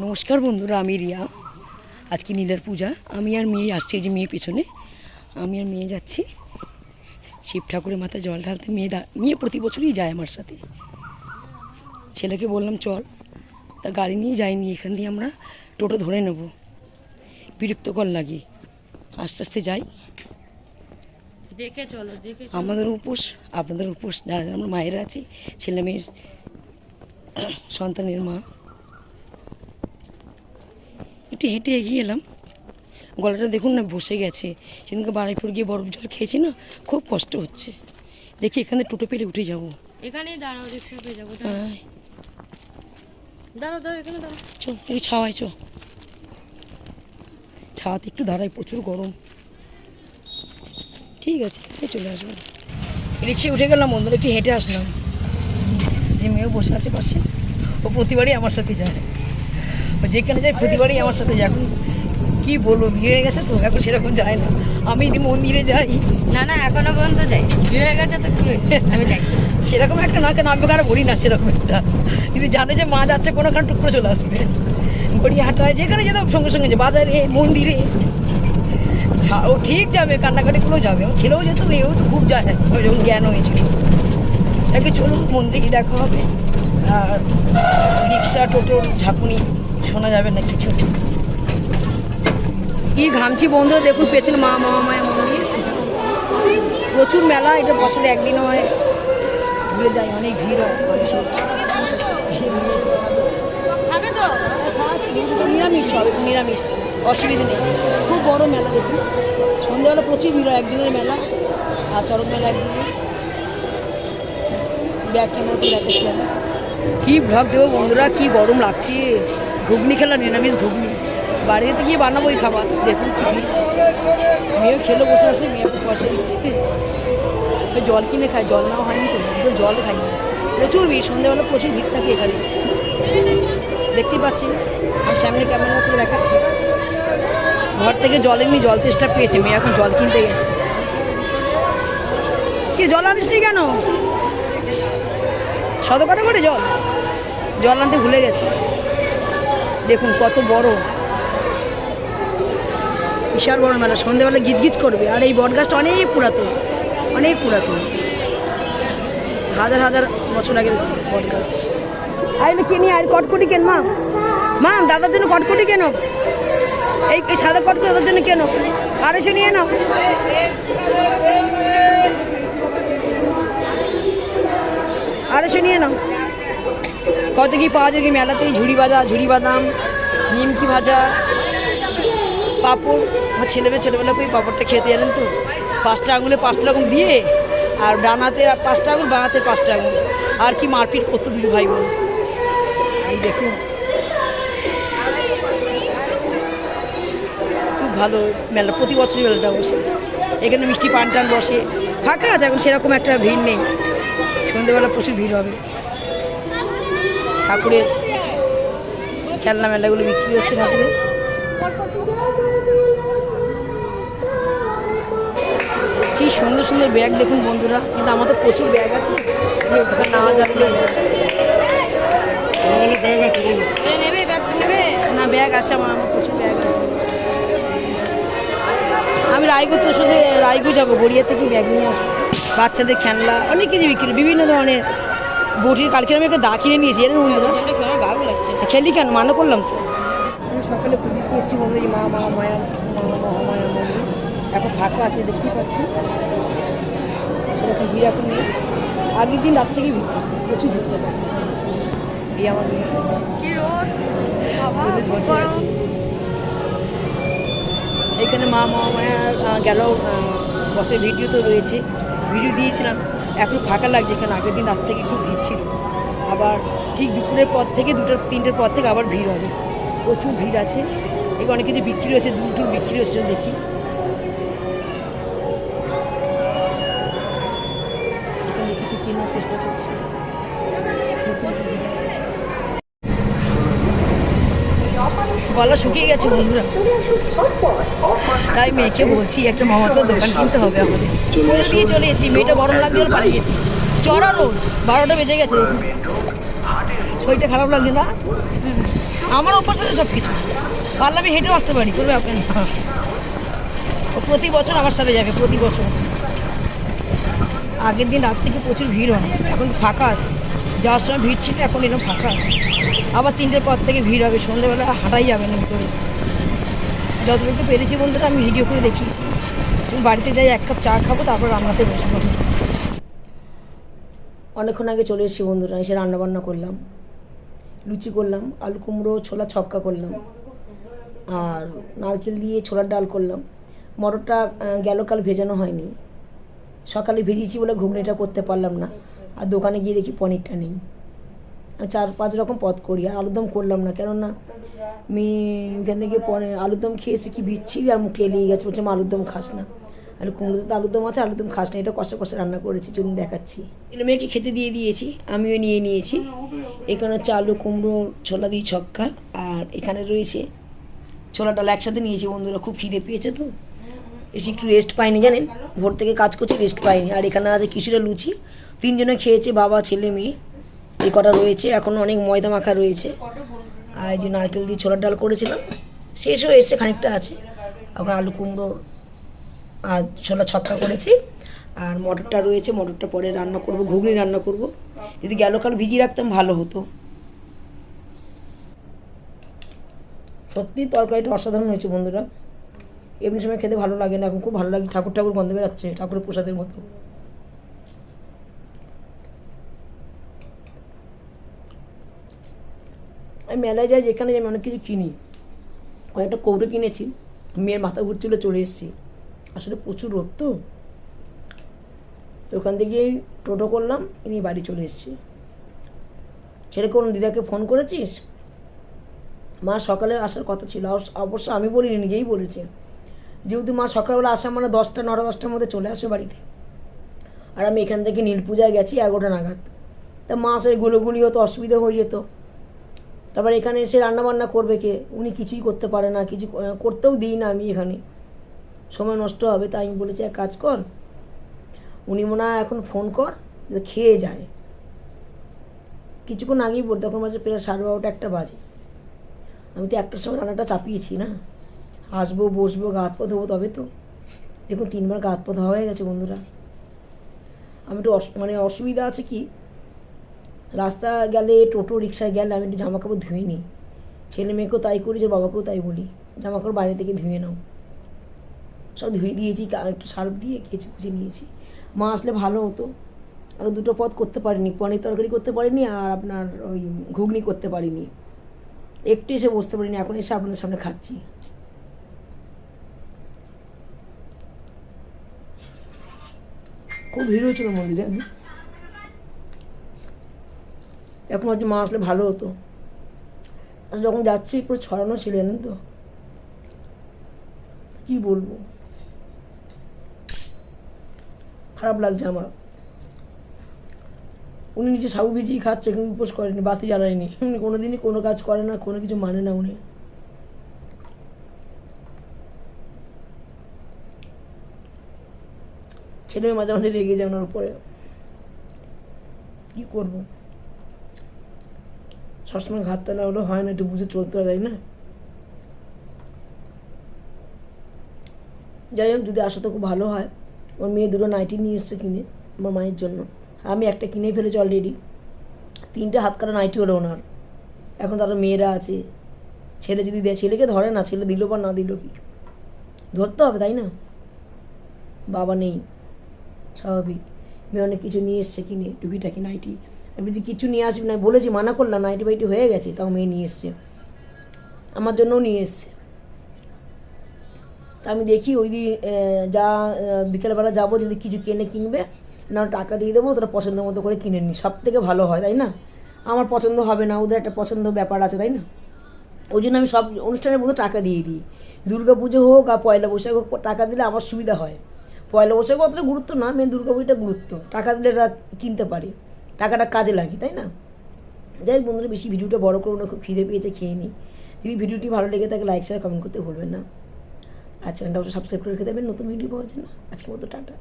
নমস্কার বন্ধুরা, আমি রিয়া। আজকে নীলার পূজা। আমি আর মেয়ে আসছি, যে মেয়ে পেছনে আমি আর মেয়ে যাচ্ছি শিব ঠাকুরের মাথায় জল ঢালতে। মেয়ে প্রতি বছরই যায় আমার সাথে। ছেলেকে বললাম চল, তা গাড়ি নিয়ে যাইনি। এখান দিয়ে আমরা টোটো ধরে নেব, বিরক্তকর লাগে। আস্তে আস্তে যাই, দেখে চলো। আমাদের উপোস, আপনাদের উপোস। যারা যারা আমরা মায়েরা আছি, ছেলে মেয়ের সন্তানের মা। একটু হেঁটে এগিয়ে এলাম। গলাটা দেখুন না, বসে গেছে। সেদিনকে বাড়াইপুর গিয়ে বরফ জল খেয়েছি না, খুব কষ্ট হচ্ছে। দেখি এখানে টোটো পেলে উঠে যাবো। এখানেই দাঁড়াও, রিক্সা পেয়ে যাবো। হ্যাঁ, দাঁড়াও দাঁড়াও, এখানে দাঁড়াও। চল এই ছাওয়ায়, চল ছাওয়াতে একটু দাঁড়াই, প্রচুর গরম। ঠিক আছে, চলে আসবো। রিক্সায় উঠে গেলাম বন্ধুরা, একটু হেঁটে আসলাম। যে মেয়েও বসে আছে পাশে, ও প্রতিবারই আমার সাথে যায়। ও যেখানে যায় প্রতিবারই আমার সাথে যায়। এখন কী বলবো, বিয়ে হয়ে গেছে তো এখন সেরকম যায় না। আমি যদি মন্দিরে যাই, না না, এখনো পর্যন্ত যাই। বিয়ে হয়ে গেছে তো কি হয়েছে, আমি যাই। সেরকম একটা নয়, কেন আমি ওখানে বলি না সেরকম একটা। যদি জানে যে মা যাচ্ছে কোনোখানে, টুক করে চলে আসবে। গড়িয়াহাটায় যেখানে যেতাম সঙ্গে সঙ্গে, যে বাজারে, মন্দিরে, ও ঠিক যাবে, কান্নাকাটি করেও যাবে। আমার ছেলেও যেত, মেয়েও তো খুব যায়। ওই যখন জ্ঞান হয়েছিল, তাকে চলুন মন্দিরে গিয়ে দেখা হবে। আর রিক্সা টোটোর ঝাঁকুনি শোনা যাবে না কিছু। কি ঘামছি বন্ধুরা, দেখুন পেছনে মা মায়া মন্দির। প্রচুর মেলা, এটা বছরে একদিন হয়। ঘুরে যায়, অনেক ভিড় হয় মানুষের। খাবে তো? নিরামিষ হবে, নিরামিষ, অসুবিধা নেই। খুব বড় মেলা দেখুন। সন্ধ্যাবেলা প্রচুর ভিড় হয়, একদিনের মেলা। আর চরক মেলা একদিনে। ব্যাগটা আমার করে দেখাচ্ছি আমি। কী ভ্লগ দেবো বন্ধুরা, কী গরম লাগছে। ঘুগনি খেলাম, নিরামিষ ঘুগনি। বাড়িতে গিয়ে বানাবো ওই খাবার। দেখুন কি ভিড়। মেয়েও খেলো বসে বসে, মেয়ে পয়সা দিচ্ছে। ওই জল কিনে খায়, জল নেওয়া হয়নি তো, একদম জল খাই না। প্রচুর ভিড়, সন্ধ্যাবেলা প্রচুর ভিড় থাকে এখানে। দেখতেই পাচ্ছি, আমি সামনে ক্যামেরা করে দেখাচ্ছি। ঘর থেকে জল এমনি জল তেষ্টা পেয়েছে, মেয়ে এখন জল কিনতে গেছে। কি জল আনিস নি কেন? শতকটা করে জল আনতে ভুলে গেছে। দেখুন কত বড়, বিশাল বড় মেলা। সন্ধ্যেবেলা গিজগিজ করবে। আর এই বট গাছটা অনেক পুরাতন, অনেক পুরাতন, হাজার হাজার বছর আগের বট গাছ। আইলে কিনি, আর কটকটি কেন মা, মা দাদার জন্য কটকটি কেন, এই সাদা কটকটি দাদার জন্য কেন, আর এসে নিয়ে নাও। আর এসে নিয়ে নাও। কত কি পাওয়া যায় মেলাতেই, ঝুড়ি বাদাম, নিমকি ভাজা, পাঁপড়। আমার ছেলেবেলা ওই পাঁপড়টা খেতে জানেন তো, 5টা আঙুলে 5টা রকম দিয়ে, আর ডানাতে 5টা আঙুল, বানাতে 5টা আঙুল। আর কি মারপিট করতো দুটো ভাই বোন। এই দেখুন খুব ভালো মেলা, প্রতি বছরই মেলাটা বসে। এখানে মিষ্টি পান টান বসে। ফাঁকা আছে এখন, সেরকম একটা ভিড় নেই। সন্ধ্যেবেলা প্রচুর ভিড় হবে। ঠাকুরের খেলনা মেলাগুলো বিক্রি হচ্ছে ঠাকুরের। কি সুন্দর সুন্দর ব্যাগ দেখুন বন্ধুরা, কিন্তু আমার তো প্রচুর ব্যাগ আছে, নেওয়া যাবে না। না ব্যাগ আছে আমার প্রচুর ব্যাগ আছে। আমি রায়গঞ্জ যাবো, গড়িয়া থেকে ব্যাগ নিয়ে আসবো। বাচ্চাদের খেলনা অনেক কিছু বিক্রি, বিভিন্ন ধরনের বটির। কালকে আমি একটা দা কিনে নিয়েছি, জানেন বন্ধুরা। খেলি কেন, মানা করলাম তো। আমি সকালে পুজোতে এসেছি বন্ধু, যে মহামায়া মন্দির। এখন ফাঁকা আছে, দেখতেই পাচ্ছি। সেরকম ভিড় এখন নেই। আগের দিন রাত থেকেই ভিড় থাকে, প্রচুর ভিড় থাকে। এই আমার মেয়ে বসে যাচ্ছে। এখানে মহামায়া গেল বছর ভিডিও তো রয়েছে, ভিডিও দিয়েছিলাম। এখন ফাঁকা লাগছে, এখানে আগের দিন রাত থেকে খুব ভিড় ছিল। আবার ঠিক দুপুরের পর থেকে 2-3টের পর থেকে আবার ভিড় হবে, প্রচুর ভিড় আছে। এখানে অনেক কিছু বিক্রি হয়েছে, দুধ বিক্রি হয়েছে, দেখি। এখানে কিছু কেনার চেষ্টা করছি। গলা শুকিয়ে গেছে বন্ধুরা, তাই মেয়েকে বলছি একটা মমতার দোকান কিনতে হবে আমাদের। বলে দিয়ে চলে এসেছি, মেয়েটা গরম লাগছে, পালিয়ে এসেছি। চড়ালো 12টা বেজে গেছে। শরীরটা খারাপ লাগছে না? আমার অভ্যাস আছে সব কিছু, পারলে আমি হেঁটেও আসতে পারি, কোনো ব্যাপার না। ও প্রতি বছর আমার সাথে যাবে, প্রতি বছর। আগের দিন রাত থেকে প্রচুর ভিড় হয়, এখন ফাঁকা আছে। যাওয়ার সময় ভিড় ছিল, এখন এরকম ফাঁকা আছে। আবার 3টের পর থেকে ভিড় হবে, সন্ধ্যেবেলা হাঁটাই যাবে না ভিতরে। যতটুকু পেরেছি বন্ধুরা আমি ভিডিও করে দেখিয়েছি। তুমি বাড়িতে যাই 1 কাপ চা খাবো, তারপর রান্নাতে বসবো। অনেকক্ষণ আগে চলে এসেছি বন্ধুরা, এসে রান্নাবান্না করলাম, লুচি করলাম, আলু কুমড়ো ছোলা ছক্কা করলাম, আর নারকেল দিয়ে ছোলার ডাল করলাম। মটরটা গেল কাল ভেজানো হয়নি, সকালে ভেজেছি বলে ঘুগনিটা করতে পারলাম না। আর দোকানে গিয়ে দেখি পনিরটা নেই। আমি 4-5 রকম পদ করি, আর আলুরদম করলাম না, কেননা আমি এখান থেকে আলুরদম খেয়েছি, কি বিচ্ছিরি, আর মুখে লেগে গেছে, বলছে আলুরদম খাস না। আর কুমড়োতে তো আলুরদম আছে, আলুরদম খাস না। এটা কষে কষে রান্না করেছি, চলুন দেখাচ্ছি। ছেলে মেয়েকে খেতে দিয়ে দিয়েছি, আমিও নিয়ে নিয়েছি। এখানে হচ্ছে আলু কুমড়ো ছোলা দিয়ে ছক্কা, আর এখানে রয়েছে ছোলা ডাল একসাথে নিয়েছি বন্ধুরা। খুব খিদে পেয়েছে তো, এসে একটু রেস্ট পাইনি, জানেন, ভোর থেকে কাজ করছি, রেস্ট পাইনি। আর এখানে আছে কিছুটা লুচি, 3 জনে খেয়েছে, বাবা ছেলে মেয়ে। এই কটা রয়েছে, এখন অনেক ময়দা মাখা রয়েছে। আর এই যে নারকেল দিয়ে ছোলার ডাল করেছিলাম, শেষ হয়ে এসছে, খানিকটা আছে। এখন আলু কুমড়ো আর ছোলা ছক্কা করেছি, আর মটরটা রয়েছে, মটরটা পরে রান্না করব, ঘুগনি রান্না করব। যদি গেল কাল ভিজিয়ে রাখতাম ভালো হতো। সত্যি তরকারিটা অসাধারণ হয়েছে বন্ধুরা। এমনি সময় খেতে ভালো লাগে না, এখন খুব ভালো লাগে। ঠাকুর ঠাকুর গন্ধ বেরাচ্ছে, ঠাকুরের প্রসাদের মতো। আমি মেলায় যাই, যেখানে আমি অনেক কিছু কিনি। কয়েকটা কৌটো কিনেছি, মেয়ের মাথা ঘুরছিল, চলে এসেছি। আসলে প্রচুর রোদ তো, ওখান থেকেই টোটো করলাম, নিয়ে বাড়ি চলে এসেছি। ছেলে কোন দিদাকে ফোন করেছিস? মা সকালে আসার কথা ছিল, অবশ্য আমি বলিনি, নিজেই বলেছে। যেহেতু মা সকালবেলা আসা মানে 10টা 9টা 10টার মধ্যে চলে আসে বাড়িতে। আর আমি এখান থেকে নীল পূজায় গেছি 11টা নাগাদ। তা মা আসে গুলোগুলি হতো, অসুবিধা হয়ে যেত। তারপর এখানে এসে রান্নাবান্না করবে কে? উনি কিছুই করতে পারে না, কিছু করতেও দিই না আমি এখানে, সময় নষ্ট হবে। তাই আমি বলেছি এক কাজ কর, উনি মনে হয় এখন ফোন কর, খেয়ে যায়। কিছুক্ষণ আগেই বলতে, তখন বাজে প্রায় 12:30 1টা বাজে। আমি তো 1টার সময় রান্নাটা চাপিয়েছি না। আসবো, বসবো, গা হাত পা ধোবো, তবে তো। দেখুন 3বার গা হাত পা ধোয়া হয়ে গেছে বন্ধুরা। আমি একটু মানে অসুবিধা আছে কি, রাস্তা গেলে, টোটো রিক্সায় গেলে আমি একটু জামা কাপড় ধুয়ে নিই। ছেলে মেয়েকেও তাই করি, যে বাবাকেও তাই বলি, জামা কাপড় বাইরে থেকে ধুয়ে নাও। সব ধুয়ে দিয়েছি, একটু সার্ফ দিয়ে কেচে কুচে নিয়েছি। মা আসলে ভালো হতো। আর 2টো পদ করতে পারিনি, পনির তরকারি করতে পারিনি, আর আপনার ওই ঘুগনি করতে পারিনি। একটু এসে বসতে পারিনি, এখন এসে আপনাদের সামনে খাচ্ছি। খুব ভিড় হয়েছিল মন্দিরে। এখন হচ্ছে মা আসলে ভালো হতো। আচ্ছা, যখন যাচ্ছি পুরো ছড়ানো ছিল, জানেন তো, কি বলবো, খারাপ লাগছে আমার। উনি নিজে সাবু ভিজিয়ে খাচ্ছে, কিন্তু উপোস করেনি, বাতি জ্বালায়নি। উনি কোনোদিনই কোনো কাজ করে না, কোনো কিছু মানে না উনি। ছেলে মাঝে মাঝে রেগে যায় ওনার উপরে, কি করবো। সবসময় ঘাটতে না হলেও হয় না, একটু বুঝে চলতে হয়, তাই না? যাই হোক, যদি আসা তো খুব ভালো হয়। আমার মেয়ে 2টো নাইটি নিয়ে এসছে কিনে আমার মায়ের জন্য। আমি একটা কিনেই ফেলেছি অলরেডি। 3টে হাত কাটা নাইটি হলো ওনার। এখন তারও মেয়েরা আছে, ছেলে যদি দেয়, ছেলেকে ধরে না, ছেলে দিল বা না দিল কি, ধরতে হবে, তাই না? বাবা নেই, স্বাভাবিক। মেয়ে অনেক কিছু নিয়ে এসছে কিনে, টুপিটাকি নাইটি। আমি যদি কিছু নিয়ে আসবি না, বলেছি, মানা করলাম, নাইটি বাইটি হয়ে গেছে, তাও মেয়ে নিয়ে এসছে, আমার জন্যও নিয়ে এসছে। তা আমি দেখি ওই দিন যা বিকেলবেলা যাবো, যদি কিছু কিনবে না, টাকা দিয়ে দেবো, তোরা পছন্দ মতো করে কিনে নি, সব থেকে ভালো হয়, তাই না? আমার পছন্দ হবে না, ওদের একটা পছন্দ ব্যাপার আছে, তাই না? ওই জন্য আমি সব অনুষ্ঠানের মধ্যে টাকা দিয়ে দিই। দুর্গা পুজো হোক আর পয়লা বৈশাখ হোক, টাকা দিলে আমার সুবিধা হয়। পয়লা বৈশাখ অতটা গুরুত্ব না, মেন দুর্গা পুজোটা গুরুত্ব। টাকা দিলে এরা কিনতে পারে, টাকাটা কাজে লাগে, তাই না? যাই বন্ধুরা, বেশি ভিডিওটা বড় করবো না, খুব খিদে পেয়েছে, খেয়ে নিই। যদি ভিডিওটি ভালো লেগে থাকে, লাইক শেয়ার কমেন্ট করতে ভুলবেন না। আর চ্যানেলটা অবশ্যই সাবস্ক্রাইব করে রেখে দেবেন নতুন ভিডিও পাওয়ার জন্য। আজকের মতো টাটা।